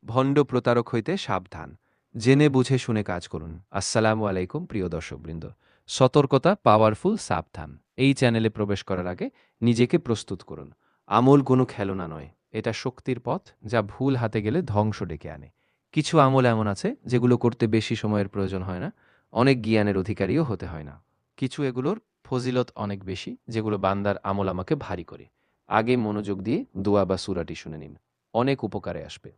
ভণ্ড প্রতারক হইতে সাবধান। জেনে বুঝে শুনে কাজ করুন। আসসালামু আলাইকুম প্রিয় দর্শকবৃন্দ। সতর্কতা, পাওয়ারফুল, সাবধান। এই চ্যানেলে প্রবেশ করার আগে নিজেকে প্রস্তুত করুন। আমল কোনো খেলনা নয়, এটা শক্তির পথ, যা ভুল হাতে গেলে ধ্বংস ডেকে আনে। কিছু আমল এমন আছে যেগুলো করতে বেশি সময়ের প্রয়োজন হয় না, অনেক জ্ঞানের অধিকারীও হতে হয় না। কিছু এগুলোর ফজিলত অনেক বেশি, যেগুলো বান্দার আমল আমাকে ভারী করে। আগে মনোযোগ দিয়ে দোয়া বা সূরাটি শুনে নিন, অনেক উপকারে আসবে।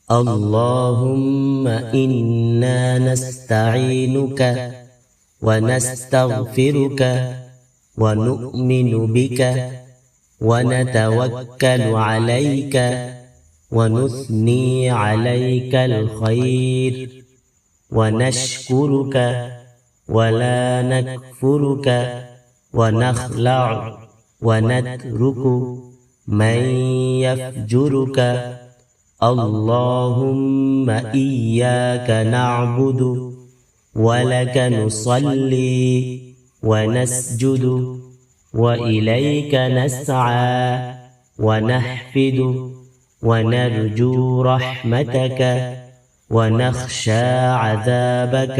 اللهم إنا نستعينك ونستغفرك ونؤمن بك ونتوكل عليك ونثني عليك الخير ونشكرك ولا نكفرك ونخلع ونترك من يفجرك اللهم إياك نعبد ولك نصلي ونسجد وإليك نسعى ونحفد ونرجو رحمتك ونخشى عذابك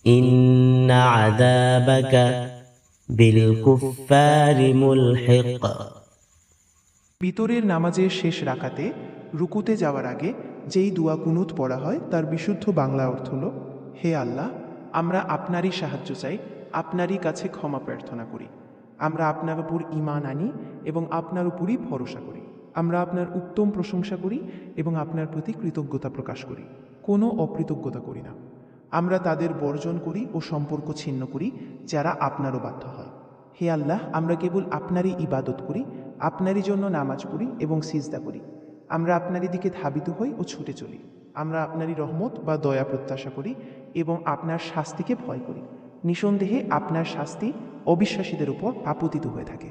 إن عذابك بالكفار ملحق। বিতরের নামাজের শেষ রাকাতে রুকুতে যাওয়ার আগে যেই দোয়া কুনুত পড়া হয় তার বিশুদ্ধ বাংলা অর্থ হল, হে আল্লাহ, আমরা আপনারই সাহায্য চাই, আপনারই কাছে ক্ষমা প্রার্থনা করি। আমরা আপনার উপর ঈমান আনি এবং আপনার উপরই ভরসা করি। আমরা আপনার উত্তম প্রশংসা করি এবং আপনার প্রতি কৃতজ্ঞতা প্রকাশ করি, কোনো অকৃতজ্ঞতা করি না। আমরা তাদের বর্জন করি ও সম্পর্ক ছিন্ন করি যারা আপনারও বাধ্য হয়। হে আল্লাহ, আমরা কেবল আপনারই ইবাদত করি, আপনারই জন্য নামাজ পড়ি এবং সিজদা করি। আমরা আপনারই দিকে ধাবিত হই ও ছুটে চলি। আমরা আপনারই রহমত বা দয়া প্রত্যাশা করি এবং আপনার শাস্তিকে ভয় করি। নিঃসন্দেহে আপনার শাস্তি অবিশ্বাসীদের উপর আপতিত হয়ে থাকে।